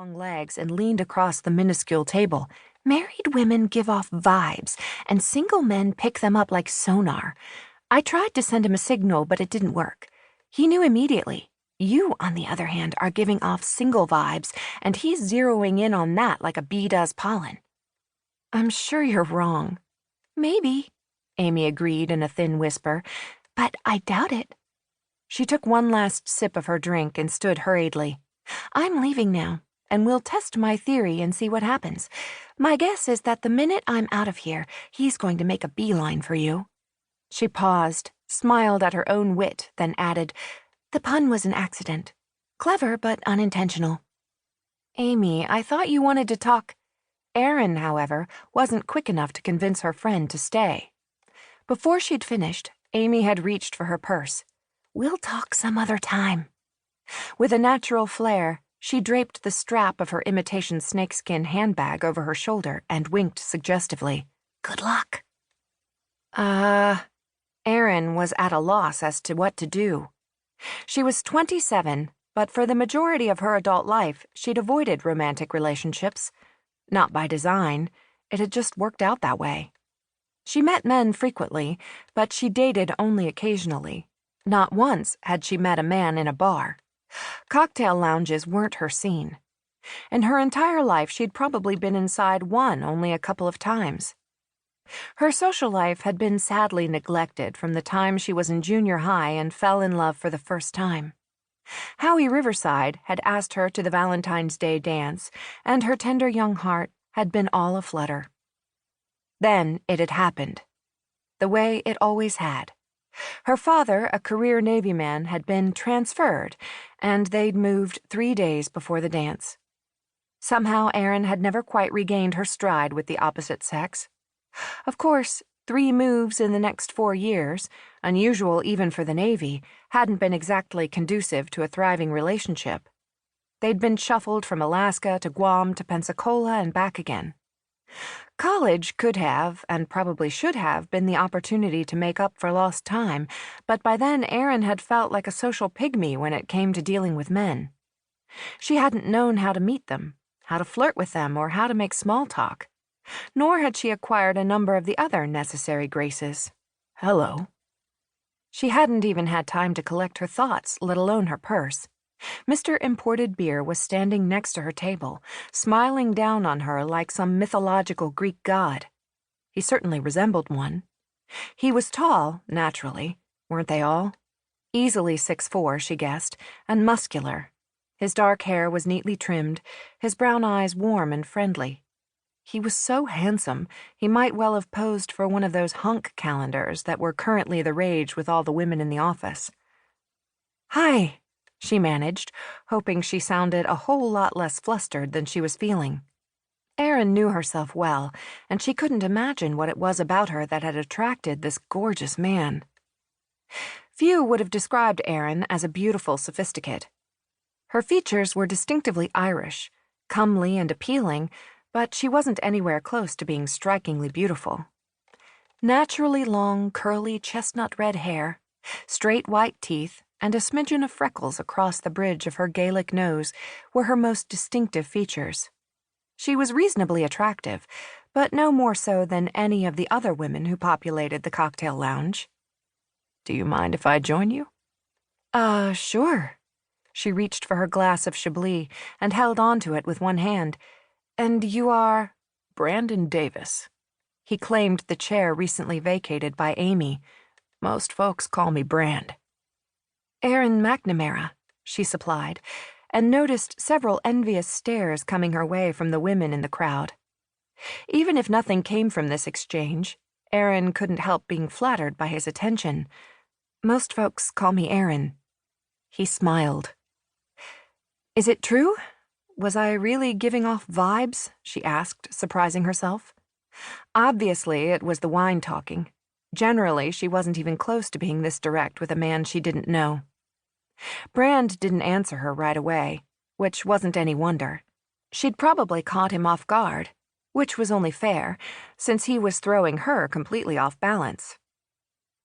long legs and leaned across the minuscule table. Married women give off vibes, and single men pick them up like sonar. I tried to send him a signal, but it didn't work. He knew immediately. You, on the other hand, are giving off single vibes, and he's zeroing in on that like a bee does pollen. I'm sure you're wrong. Maybe, Amy agreed in a thin whisper, but I doubt it. She took one last sip of her drink and stood hurriedly. I'm leaving now, and we'll test my theory and see what happens. My guess is that the minute I'm out of here, he's going to make a beeline for you. She paused, smiled at her own wit, then added, the pun was an accident. Clever, but unintentional. Amy, I thought you wanted to talk. Erin, however, wasn't quick enough to convince her friend to stay. Before she'd finished, Amy had reached for her purse. We'll talk some other time. With a natural flair, she draped the strap of her imitation snakeskin handbag over her shoulder and winked suggestively. Good luck. Erin was at a loss as to what to do. She was 27, but for the majority of her adult life, she'd avoided romantic relationships. Not by design, it had just worked out that way. She met men frequently, but she dated only occasionally. Not once had she met a man in a bar. Cocktail lounges weren't her scene. In her entire life, she'd probably been inside one only a couple of times. Her social life had been sadly neglected from the time she was in junior high and fell in love for the first time. Howie Riverside had asked her to the Valentine's Day dance, and her tender young heart had been all aflutter. Then it had happened. The way it always had. Her father, a career Navy man, had been transferred, and they'd moved 3 days before the dance. Somehow Erin had never quite regained her stride with the opposite sex. Of course, 3 moves in the next 4 years, unusual even for the Navy, hadn't been exactly conducive to a thriving relationship. They'd been shuffled from Alaska to Guam to Pensacola and back again. College could have, and probably should have, been the opportunity to make up for lost time, but by then Erin had felt like a social pygmy when it came to dealing with men. She hadn't known how to meet them, how to flirt with them, or how to make small talk. Nor had she acquired a number of the other necessary graces. Hello. She hadn't even had time to collect her thoughts, let alone her purse. Mr. Imported Beer was standing next to her table, smiling down on her like some mythological Greek god. He certainly resembled one. He was tall, naturally, weren't they all? Easily 6'4", she guessed, and muscular. His dark hair was neatly trimmed, his brown eyes warm and friendly. He was so handsome, he might well have posed for one of those hunk calendars that were currently the rage with all the women in the office. Hi, she managed, hoping she sounded a whole lot less flustered than she was feeling. Erin knew herself well, and she couldn't imagine what it was about her that had attracted this gorgeous man. Few would have described Erin as a beautiful sophisticate. Her features were distinctively Irish, comely and appealing, but she wasn't anywhere close to being strikingly beautiful. Naturally long, curly, chestnut red hair, straight white teeth, and a smidgen of freckles across the bridge of her Gaelic nose were her most distinctive features. She was reasonably attractive, but no more so than any of the other women who populated the cocktail lounge. Do you mind if I join you? Sure. She reached for her glass of Chablis and held onto it with one hand. And you are? Brandon Davis. He claimed the chair recently vacated by Amy. Most folks call me Brand. Erin MacNamera, she supplied, and noticed several envious stares coming her way from the women in the crowd. Even if nothing came from this exchange, Erin couldn't help being flattered by his attention. Most folks call me Erin. He smiled. Is it true? Was I really giving off vibes? She asked, surprising herself. Obviously, it was the wine talking. Generally, she wasn't even close to being this direct with a man she didn't know. Brand didn't answer her right away, which wasn't any wonder. She'd probably caught him off guard, which was only fair, since he was throwing her completely off balance.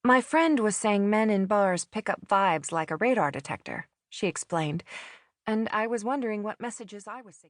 My friend was saying men in bars pick up vibes like a radar detector, she explained, and I was wondering what messages I was signaling.